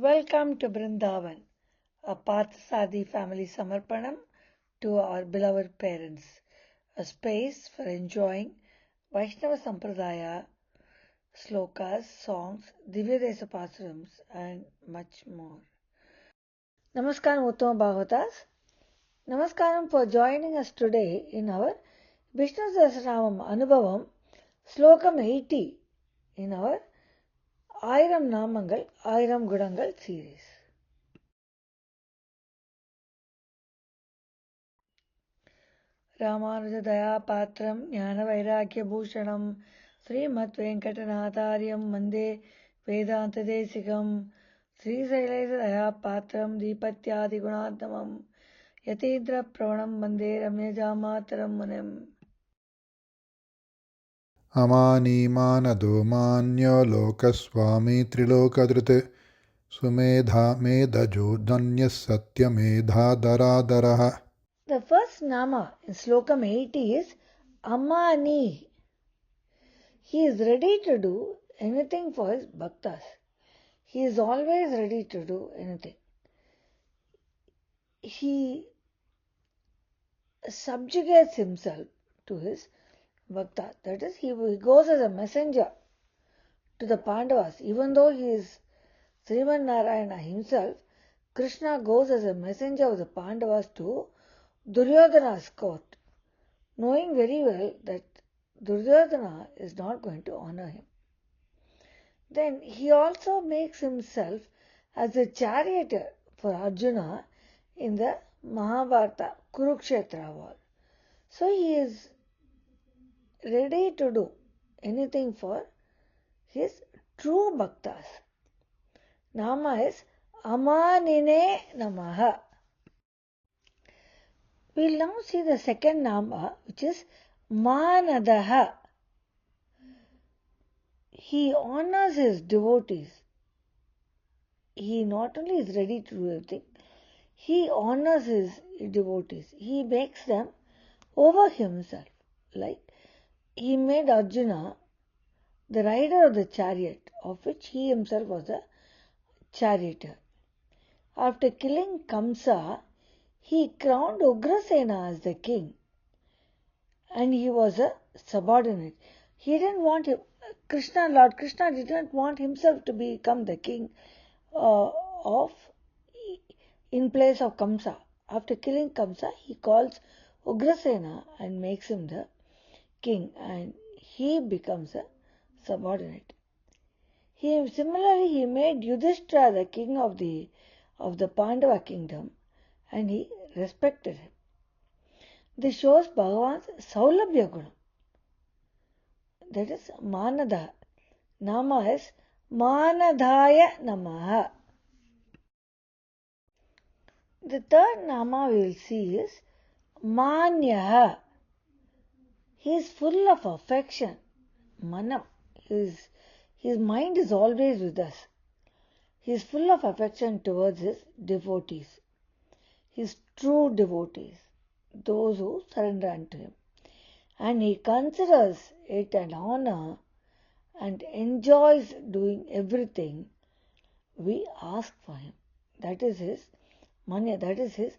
Welcome to Brindavan, a Parthasadi family Samarpanam to our beloved parents, a space for enjoying Vaishnava Sampradaya, Slokas, songs, Divyadesa Pasarams, and much more. Namaskaram Uttama Bhagavatas. Namaskaram for joining us today in our Vishnu Sahasranamam Anubhavam, Slokam 80 in our Ayiram Namangal, Ayiram Gunangal series. रामानुजदयापात्रं ज्ञानवैराग्यभूषणं श्रीमद्वेङ्कटनाथार्यं वन्दे वेदान्तदेशिकं श्रीशैलेशदयापात्रं दीपत्यादिगुणात्मकं यतीन्द्रप्रवणं वन्दे रम्यजामातरं मुनिम् अमानीमानदो मान्यो लोकस्वामी त्रिलोकधृत् सुमेधा मेधजो धन्यः सत्यमेधाधराधरः. The first Nama in Slokam 80 is Amani. He is ready to do anything for his bhaktas. He is always ready to do anything. He subjugates himself to his bhakta. That is, he goes as a messenger to the Pandavas. Even though he is Sriman Narayana himself, Krishna goes as a messenger of the Pandavas to Duryodhana's court, knowing very well that Duryodhana is not going to honor him. Then he also makes himself as a charioteer for Arjuna in the Mahabharata Kurukshetra war. So he is ready to do anything for his true bhaktas. Nama is Amanine Namaha. We will now see the second Nama, which is Manadaha. He honors his devotees. He not only is ready to do everything, he honors his devotees. He makes them over himself. Like he made Arjuna the rider of the chariot, of which he himself was a charioteer. After killing Kamsa, he crowned Ugrasena as the king, and he was a subordinate. He didn't want him. Lord Krishna didn't want himself to become the king in place of Kamsa. After killing Kamsa, he calls Ugrasena and makes him the king, and he becomes a subordinate. Similarly, he made Yudhishthira the king of the Pandava kingdom, and he respected him. This shows Bhagavan's Saulabhya Gunam. That is Manada. Nama is Manadaya Namaha. The third Nama we will see is Manyaha. He is full of affection. Manam. His mind is always with us. He is full of affection towards his devotees, his true devotees, those who surrender unto him. And he considers it an honor and enjoys doing everything we ask for him. That is his manya, that is his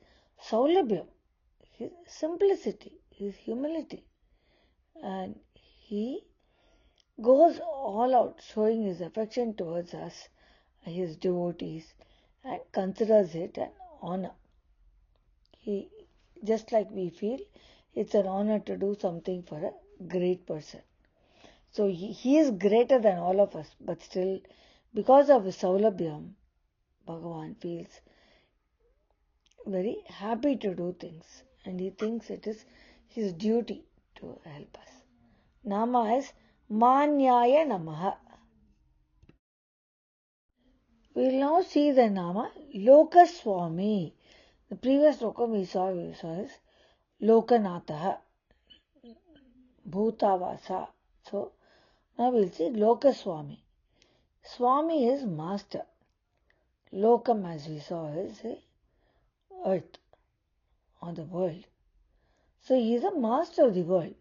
saulabhyam, his simplicity, his humility. And he goes all out showing his affection towards us, his devotees, and considers it an honor. Just like we feel it's an honor to do something for a great person. So he is greater than all of us, but still, because of his saulabhyam, Bhagavan feels very happy to do things, and he thinks it is his duty to help us. Nama is Manyaya Namaha. We will now see the Nama Lokaswami. The previous Loka we saw is Lokanatha, Bhutavasa. So now we will see Lokaswami. Swami is master. Lokam, as we saw, is earth or the world. So he is a master of the world.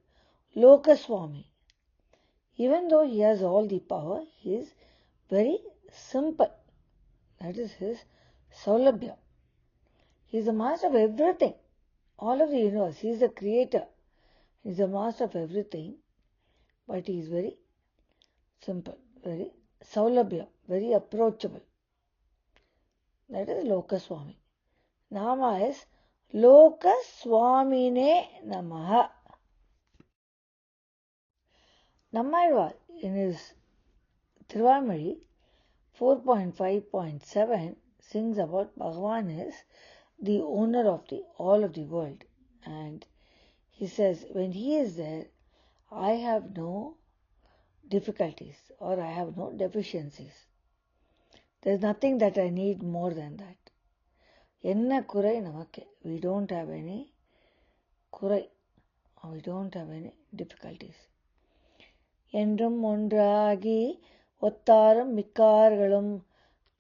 Lokaswami. Even though he has all the power, he is very simple. That is his Saulabhya. He is the master of everything, all of the universe. He is the creator. He is the master of everything, but he is very simple, very Saulabhya, very approachable. That is Lokaswami. Nama is Lokaswamine Namaha. Nammalvar in his Tiruvamazhi 4.5.7 sings about Bhagavan is the owner of all of the world, and he says, when he is there, I have no difficulties or I have no deficiencies. There is nothing that I need more than that. Enna kurai namakke. We don't have any kurai. We don't have any difficulties. Endrum ondragi ஒத்தாரும் மிக்கார்களும்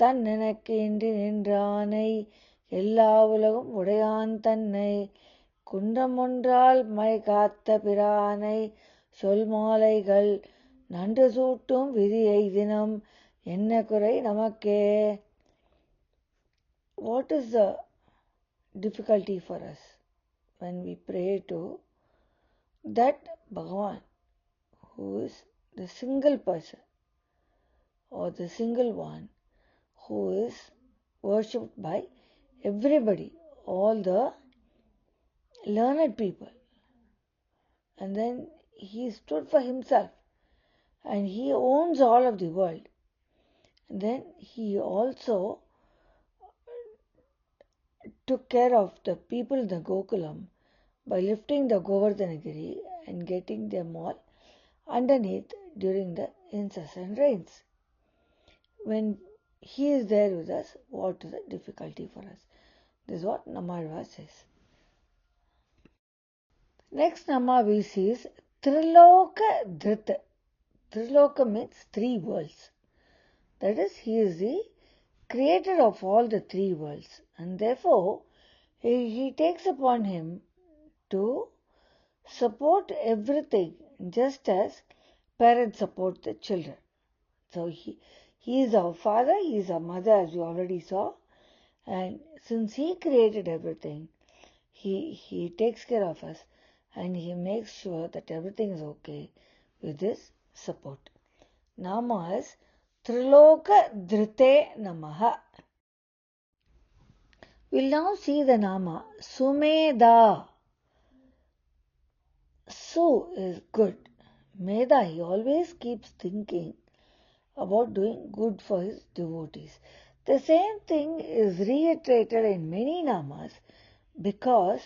தன் எனக்கு இன்றி நின்றானை எல்லா உலகும் உடையான் தன்னை குன்றம் ஒன்றால் my காத்த பிரானை சொல் மாலைகள் நன்று சூட்டும் விதியை தினம் என்ன குறை நமக்கே. What is the difficulty for us when we pray to that Bhagavan who is the single person or the single one who is worshipped by everybody, all the learned people, and then he stood for himself and he owns all of the world. And then he also took care of the people in the Gokulam by lifting the Govardhanagiri and getting them all underneath during the incessant rains. When he is there with us, what is the difficulty for us? This is what Nammalvar says. Next Nama we see is Triloka Dhrita. Triloka means three worlds. That is, he is the creator of all the three worlds, and therefore he takes upon him to support everything just as parents support the children. So he is our father, he is our mother, as you already saw, and since he created everything, he takes care of us and he makes sure that everything is okay with this support. Nama is Triloka Dhrite Namaha. We'll now see the Nama Sumedha. Su is good. Meda, he always keeps thinking about doing good for his devotees. The same thing is reiterated in many namas because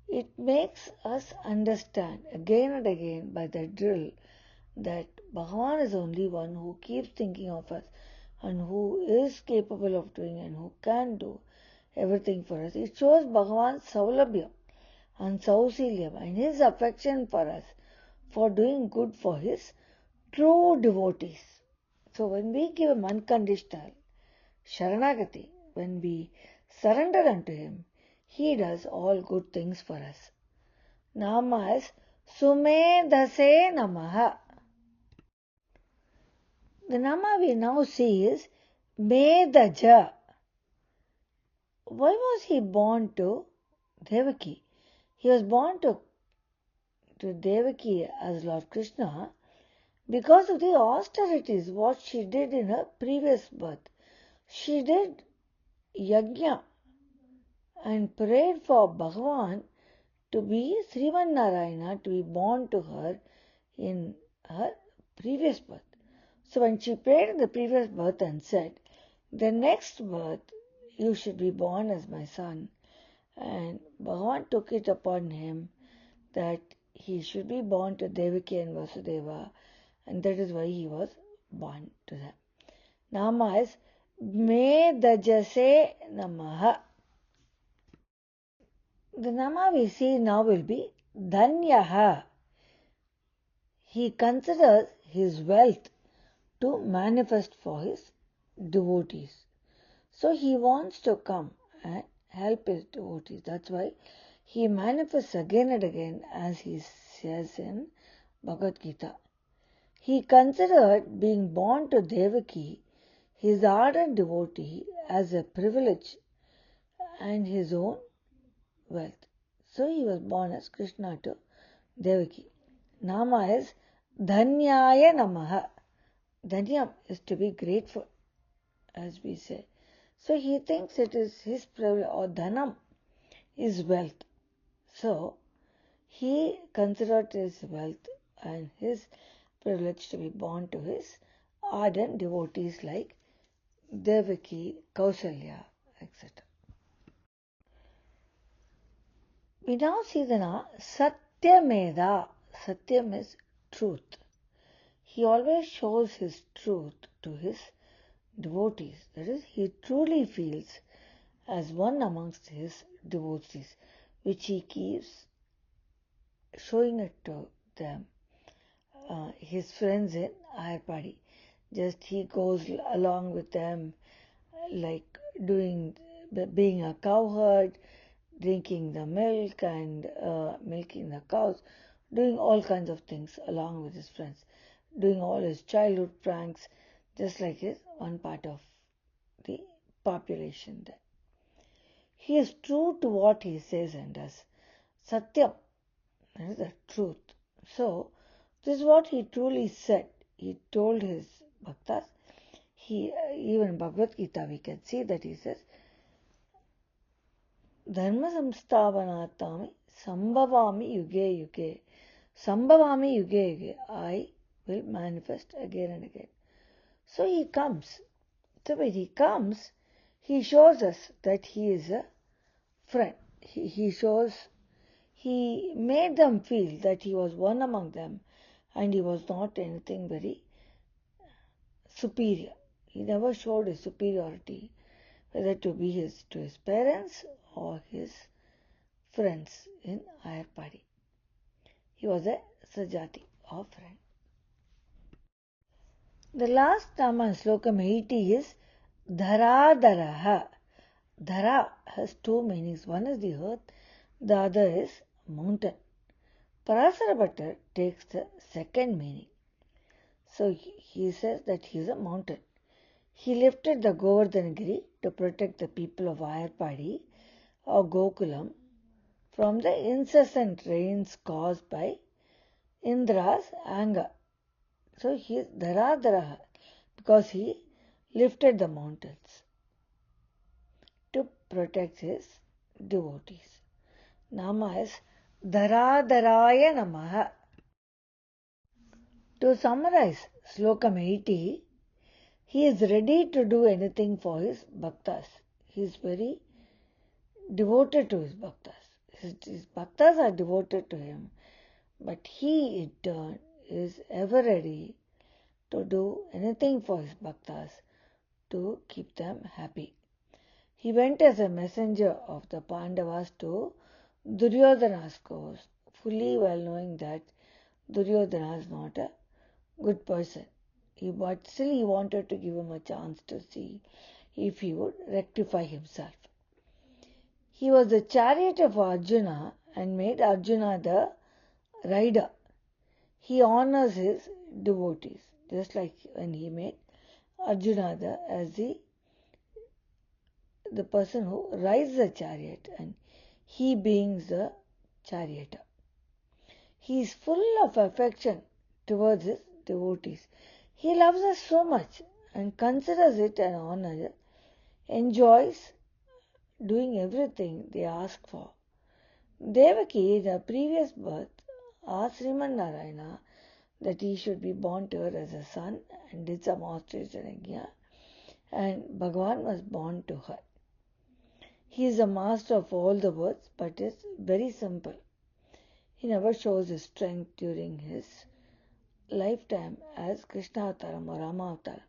it makes us understand again and again by the drill that Bhagavan is only one who keeps thinking of us and who is capable of doing and who can do everything for us. It shows Bhagavan's Saulabhya and Sausilyam and his affection for us for doing good for his true devotees. So when we give him unconditional Sharanagati, when we surrender unto him, he does all good things for us. Nama is Sumedhase Namaha. The Nama we now see is Medhaja. Why was he born to Devaki? He was born to Devaki as Lord Krishna because of the austerities, what she did in her previous birth. She did yajna and prayed for Bhagavan to be Sriman to be born to her in her previous birth. So when she prayed in the previous birth and said, the next birth you should be born as my son, and Bhagavan took it upon him that he should be born to Devaki and Vasudeva, and that is why he was born to them. Nama is Medhajase Namaha. The Nama we see now will be Dhanyaha. He considers his wealth to manifest for his devotees. So he wants to come and help his devotees. That's why he manifests again and again, as he says in Bhagavad Gita. He considered being born to Devaki his ardent devotee as a privilege and his own wealth. So he was born as Krishna to Devaki. Nama is Dhanyaya Namaha. Dhanyam is to be grateful, as we say. So he thinks it is his privilege, or Dhanam is wealth. So he considered his wealth and his privilege to be born to his ardent devotees like Devaki, Kausalya, etc. We now see the Satyameda. Satyam is truth. He always shows his truth to his devotees. That is, he truly feels as one amongst his devotees, which he keeps showing it to them, his friends in Ayarpadi. Just he goes along with them, like being a cowherd, drinking the milk and milking the cows, doing all kinds of things along with his friends, doing all his childhood pranks, just like his one part of the population there. He is true to what he says and does. Satyam, that is the truth. So, this is what he truly said. He told his bhaktas. Even in Bhagavad Gita we can see that he says, Dharma samstavanatami sambhavami yuge yuge. Sambhavami yuge yuge. I will manifest again and again. So he comes. So when he comes, he shows us that he is a friend. He made them feel that he was one among them and he was not anything very superior. He never showed his superiority, whether to his parents or his friends in Ayarpadi. He was a Sajati or friend. The last Nama in Slokam 80 is Dharadaraha. Dhara has two meanings. One is the earth, the other is mountain. Parasara Bhattar takes the second meaning. So he says that he is a mountain. He lifted the Govardhanagiri to protect the people of Ayarpadi or Gokulam from the incessant rains caused by Indra's anger. So he is Dharadaraha because he lifted the mountains to protect his devotees. Nama is Dharadaraya Namaha. To summarize Slokam 80, he is ready to do anything for his bhaktas. He is very devoted to his bhaktas. His bhaktas are devoted to him, but he in turn is ever ready to do anything for his bhaktas to keep them happy. He went as a messenger of the Pandavas to Duryodhana's course, fully well knowing that Duryodhana is not a good person. But still he wanted to give him a chance to see if he would rectify himself. He was the chariot of Arjuna and made Arjuna the rider. He honors his devotees, just like when he made Arjuna as the person who rides the chariot and he being the charioteer. He is full of affection towards his devotees. He loves us so much and considers it an honor, enjoys doing everything they ask for. Devaki, in her previous birth, asked Sriman Narayana that he should be born to her as a son and did some ostrich yajna, and Bhagavan was born to her. He is the master of all the words, but is very simple. He never shows his strength during his lifetime as Krishna Avataram or Rama Avataram.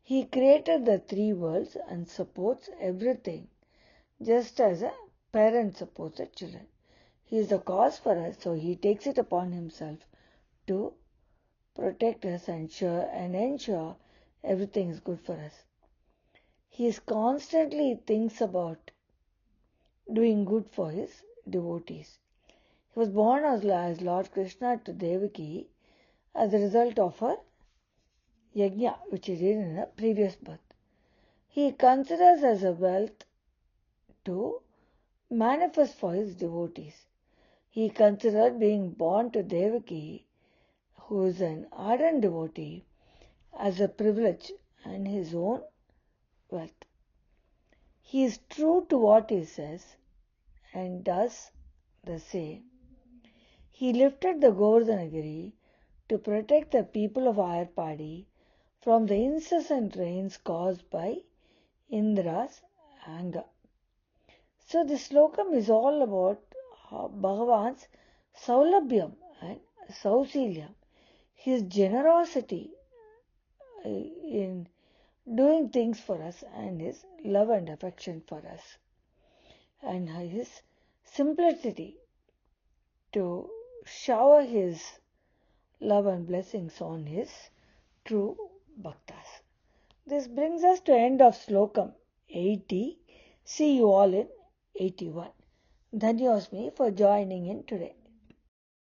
He created the three worlds and supports everything, just as a parent supports the children. He is the cause for us, so he takes it upon himself to protect us and ensure everything is good for us. He constantly thinks about doing good for his devotees. He was born as Lord Krishna to Devaki as a result of her yajna which he did in a previous birth. He considers as a wealth to manifest for his devotees. He considered being born to Devaki, who is an ardent devotee, as a privilege and his own wealth. He is true to what he says and does the same. He lifted the Govardhanagiri to protect the people of Ayarpadi from the incessant rains caused by Indra's anger. So this slokam is all about Bhagavan's Saulabhyam and Sausilyam, his generosity in doing things for us and his love and affection for us, and his simplicity to shower his love and blessings on his true bhaktas. This brings us to end of slokam 80. See you all in 81. Dhanyosmi for joining in today.